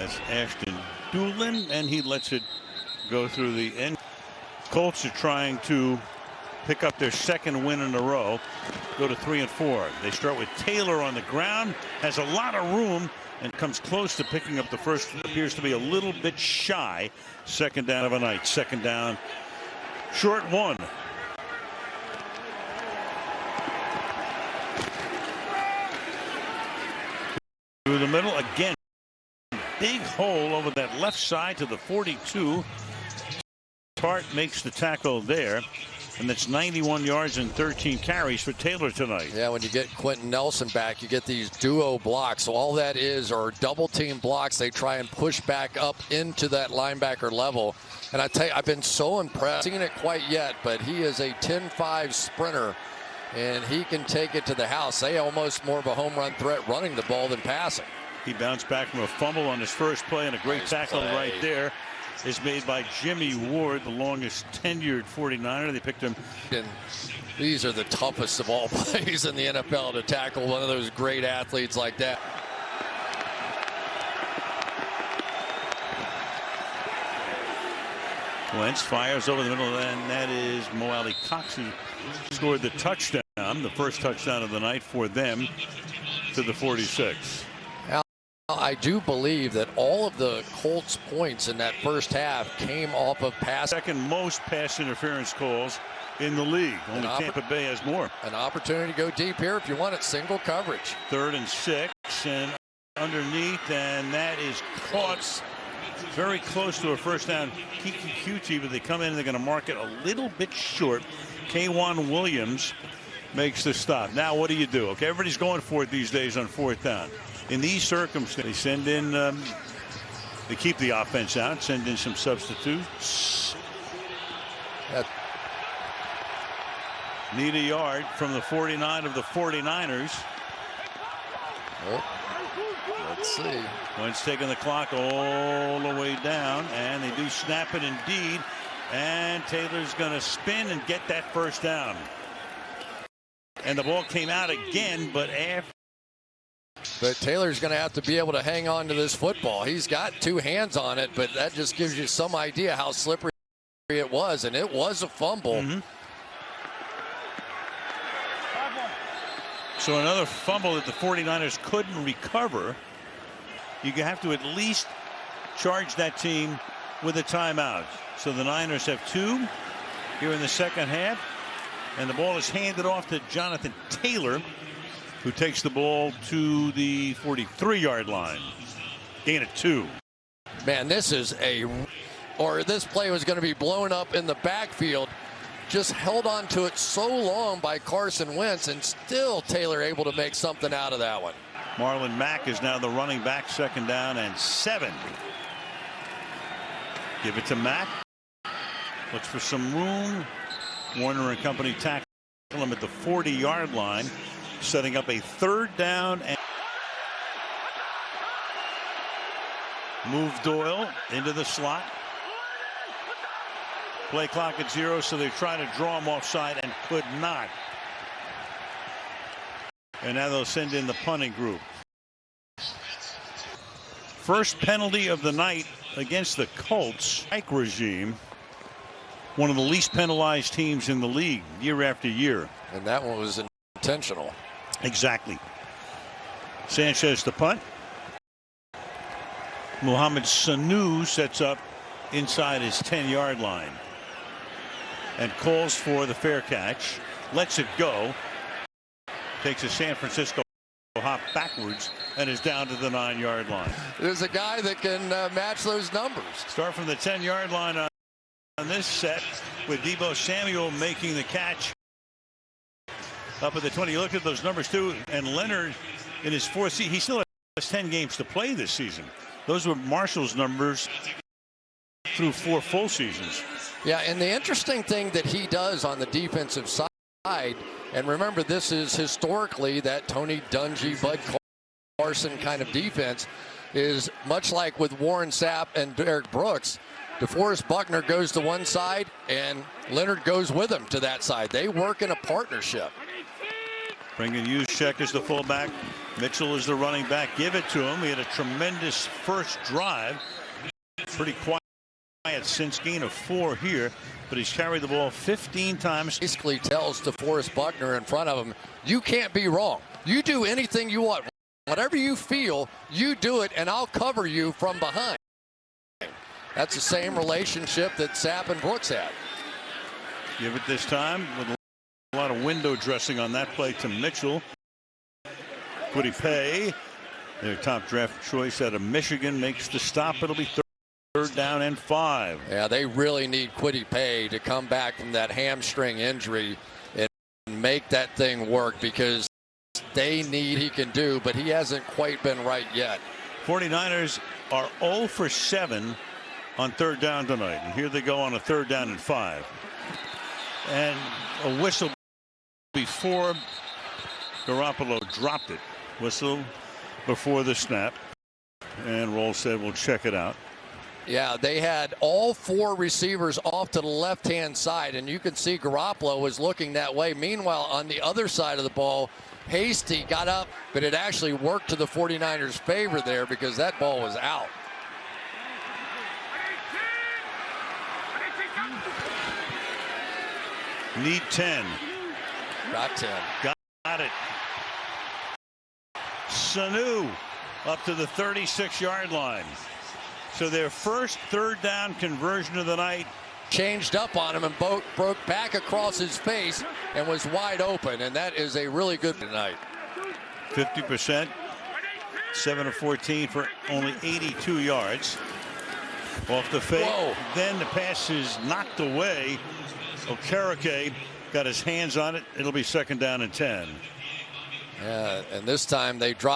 That's Ashton Doolin, and he lets it go through the end. Colts are trying to pick up their second win in a row, go to 3-4. They start with Taylor on the ground, has a lot of room, and comes close to picking up the first. Appears to be a little bit shy. Second down of a night. Second down, short one. Through the middle again. Big hole over that left side to the 42. Tart makes the tackle there. And that's 91 yards and 13 carries for Taylor tonight. Yeah, when you get Quentin Nelson back, you get these duo blocks. So all that is are double team blocks. They try and push back up into that linebacker level. And I tell you, I've been so impressed. Seen it quite yet, but he is a 10-5 sprinter, and he can take it to the house. They almost more of a home run threat running the ball than passing. He bounced back from a fumble on his first play, and a great tackle right there is made by Jimmy Ward, the longest tenured 49er. They picked him. And these are the toughest of all plays in the NFL, to tackle one of those great athletes like that. Wentz fires over the middle, and that is Mo Alley Cox, who scored the touchdown, the first touchdown of the night for them, to the 46. I do believe that all of the Colts points in that first half came off of pass. Second most pass interference calls in the league. Only Tampa Bay has more. An opportunity to go deep here if you want it. Single coverage. 3rd and 6, and underneath, and that is caught very close to a first down. Kiki Cutie, but they come in and they're going to mark it a little bit short. K'Wan Williams makes the stop. Now what do you do? Okay, everybody's going for it these days on 4th down. In these circumstances, they send in, they keep the offense out, send in some substitutes. Need a yard from the 49 of the 49ers. Oh, let's see. Wentz taking the clock all the way down, and they do snap it indeed. And Taylor's going to spin and get that first down. And the ball came out again, but after. But Taylor's going to have to be able to hang on to this football. He's got 2 hands on it, but that just gives you some idea how slippery it was, and it was a fumble. So another fumble that the 49ers couldn't recover. You have to at least charge that team with a timeout. So the Niners have 2 here in the second half, and the ball is handed off to Jonathan Taylor, who takes the ball to the 43-yard line. Gain of 2. Man, this is this play was going to be blown up in the backfield. Just held on to it so long by Carson Wentz, and still Taylor able to make something out of that one. Marlon Mack is now the running back. 2nd down and 7. Give it to Mack. Looks for some room. Warner and company tackle him at the 40-yard line, setting up a 3rd down. And move Doyle into the slot. Play clock at 0, so they try to draw him offside and could not. And now they'll send in the punting group. First penalty of the night against the Colts. Strike regime. One of the least penalized teams in the league year after year. And that one was intentional. Exactly. Sanchez to punt. Mohamed Sanu sets up inside his 10-yard line and calls for the fair catch. Lets it go. Takes a San Francisco hop backwards and is down to the 9-yard line. There's a guy that can match those numbers. Start from the 10-yard line on this set, with Deebo Samuel making the catch up at the 20. You look at those numbers too, and Leonard in his 4th season, he still has 10 games to play this season. Those were Marshall's numbers through 4 full seasons. Yeah, and the interesting thing that he does on the defensive side, and remember, this is historically that Tony Dungy, Bud Carson kind of defense, is much like with Warren Sapp and Derek Brooks. DeForest Buckner goes to one side, and Leonard goes with him to that side. They work in a partnership. Bringing Juszczyk as the fullback. Mitchell is the running back. Give it to him. He had a tremendous first drive. Pretty quiet since gain of 4 here, but he's carried the ball 15 times. Basically tells DeForest Buckner in front of him, you can't be wrong. You do anything you want. Whatever you feel, you do it, and I'll cover you from behind. That's the same relationship that Sapp and Brooks had. Give it this time with a lot of window dressing on that play to Mitchell. Kwity Paye, their top draft choice out of Michigan, makes the stop. It'll be third down and 5. Yeah, they really need Kwity Paye to come back from that hamstring injury and make that thing work, because they need he can do, but he hasn't quite been right yet. 49ers are 0 for 7 on third down tonight, and here they go on a third down and 5. And a whistle before Garoppolo dropped it. Whistle before the snap, and Roll said we'll check it out. Yeah, they had all 4 receivers off to the left-hand side, and you can see Garoppolo was looking that way. Meanwhile, on the other side of the ball, Hasty got up, but it actually worked to the 49ers' favor there, because that ball was out. Need 10. Got 10. Got it. Sanu up to the 36-yard line. So their first third down conversion of the night. Changed up on him and broke back across his face and was wide open, and that is a really good night. 50%, 7 of 14 for only 82 yards. Off the fake. Whoa. Then the pass is knocked away. Okereke got his hands on it. It'll be second down and 10. Yeah, and this time they dropped